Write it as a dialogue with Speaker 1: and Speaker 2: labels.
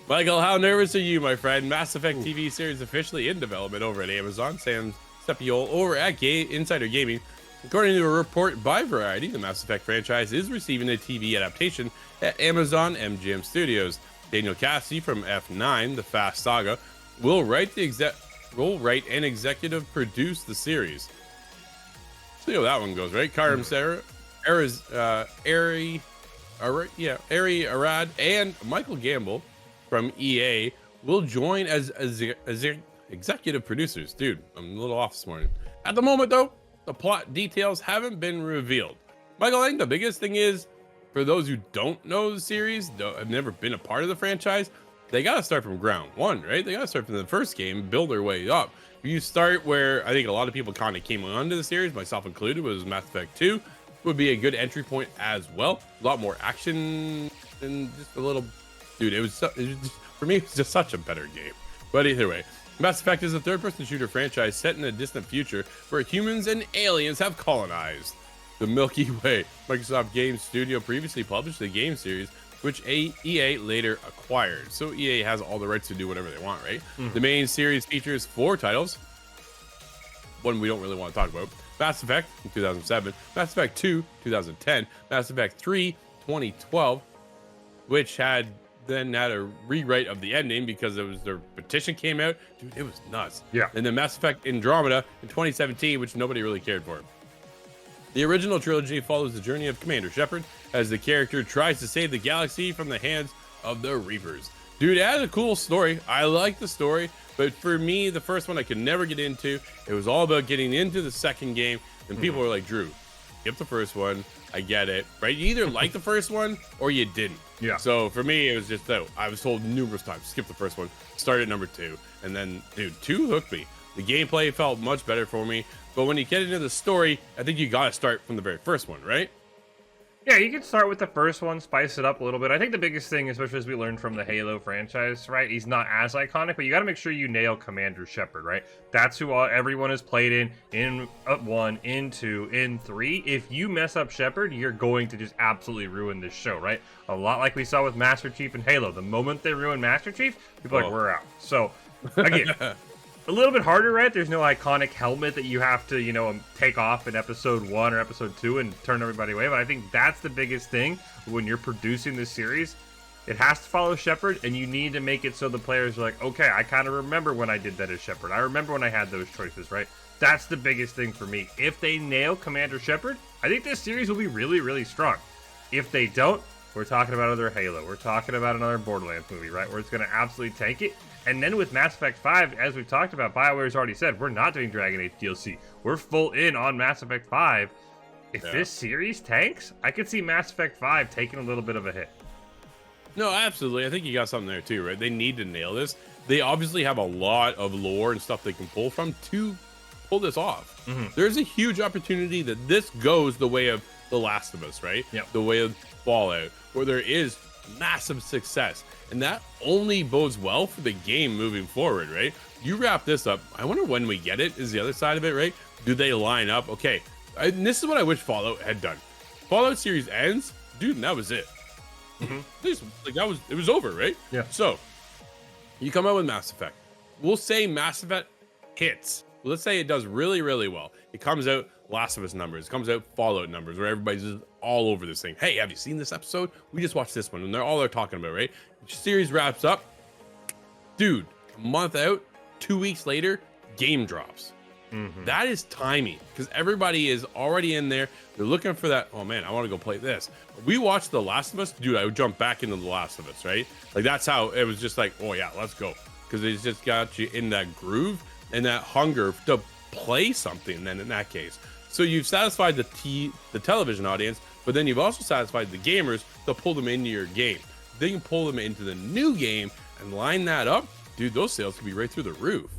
Speaker 1: Michael, how nervous are you, my friend? Mass Effect TV series officially in development over at Amazon. Sam Sepiol over at Insider Gaming. According to a report by Variety, the Mass Effect franchise is receiving a TV adaptation at Amazon MGM Studios. Daniel Cassidy from F9, The Fast Saga, will write and executive produce the series. See how that one goes, right? Karim Sarah, Ari Arad, and Michael Gamble from EA will join as executive producers. Dude, I'm a little off this morning. At the moment, though, the plot details haven't been revealed. Michael, I think the biggest thing is, for those who don't know the series, have never been a part of the franchise, they got to start from ground one, right? They got to start from the first game, build their way up. If you start where I think a lot of people kind of came onto the series, myself included, was Mass Effect 2, would be a good entry point as well. A lot more action and just a little, dude, it was just, for me, it was just such a better game. But either way, Mass Effect is a third-person shooter franchise set in a distant future where humans and aliens have colonized the Milky Way. Microsoft Game Studio previously published the game series, which EA later acquired. So EA has all the rights to do whatever they want, right? The main series features 4 titles. One we don't really want to talk about. Mass Effect in 2007, Mass Effect 2, 2010, Mass Effect 3, 2012, which had a rewrite of the ending because it was their petition came out. Dude, it was nuts.
Speaker 2: Yeah.
Speaker 1: And then Mass Effect Andromeda in 2017, which nobody really cared for. The original trilogy follows the journey of Commander Shepard as the character tries to save the galaxy from the hands of the Reapers. Dude, it had a cool story. I like the story, but for me, the first one I could never get into. It was all about getting into the second game, and people were like, Drew, skip the first one. I get it, right? You either like the first one or you didn't.
Speaker 2: Yeah.
Speaker 1: So for me, it was just that I was told numerous times, skip the first one, start at number 2. And then, dude, 2 hooked me. The gameplay felt much better for me. But when you get into the story, I think you got to start from the very first one, right?
Speaker 2: Yeah, you can start with the first one, spice it up a little bit. I think the biggest thing, especially as we learned from the Halo franchise, right? He's not as iconic, but you got to make sure you nail Commander Shepard, right? That's who everyone has played in 1, in 2, in 3. If you mess up Shepard, you're going to just absolutely ruin this show, right? A lot like we saw with Master Chief and Halo. The moment they ruin Master Chief, people are like, we're out. So, again... a little bit harder, right? There's no iconic helmet that you have to, take off in episode 1 or episode 2 and turn everybody away. But I think that's the biggest thing when you're producing this series. It has to follow Shepard, and you need to make it so the players are like, okay, I kind of remember when I did that as Shepard. I remember when I had those choices, right? That's the biggest thing for me. If they nail Commander Shepard, I think this series will be really, really strong. If they don't, we're talking about another Halo. We're talking about another Borderlands movie, right? Where it's going to absolutely tank it. And then with Mass Effect 5, as we've talked about, BioWare's already said, we're not doing Dragon Age DLC. We're full in on Mass Effect 5. If this series tanks, I could see Mass Effect 5 taking a little bit of a hit.
Speaker 1: No, absolutely. I think you got something there too, right? They need to nail this. They obviously have a lot of lore and stuff they can pull from to pull this off. There's a huge opportunity that this goes the way of The Last of Us, right?
Speaker 2: Yep.
Speaker 1: The way of Fallout, where there is massive success. And that only bodes well for the game moving forward, right? You wrap this up. I wonder when we get it is the other side of it, right? Do they line up? Okay. And this is what I wish Fallout had done. Fallout series ends, dude, and that was it. It was over, right?
Speaker 2: Yeah.
Speaker 1: So you come out with Mass Effect. We'll say Mass Effect hits. Let's say it does really, really well. It comes out Last of Us numbers. It comes out Fallout numbers, where everybody's just all over this thing. Hey, have you seen this episode? We just watched this one, and they're talking about, right? The series wraps up. Dude, a month out, 2 weeks later, game drops. That is timing, because everybody is already in there. They're looking for that. Oh man, I want to go play this. We watched The Last of Us, dude. I would jump back into The Last of Us, right? Like that's how it was. Just like, oh yeah, let's go, because it's just got you in that groove and that hunger to play something. Then in that case, so you've satisfied the television audience, but then you've also satisfied the gamers to pull them into your game. Then you can pull them into the new game and line that up, dude. Those sales could be right through the roof.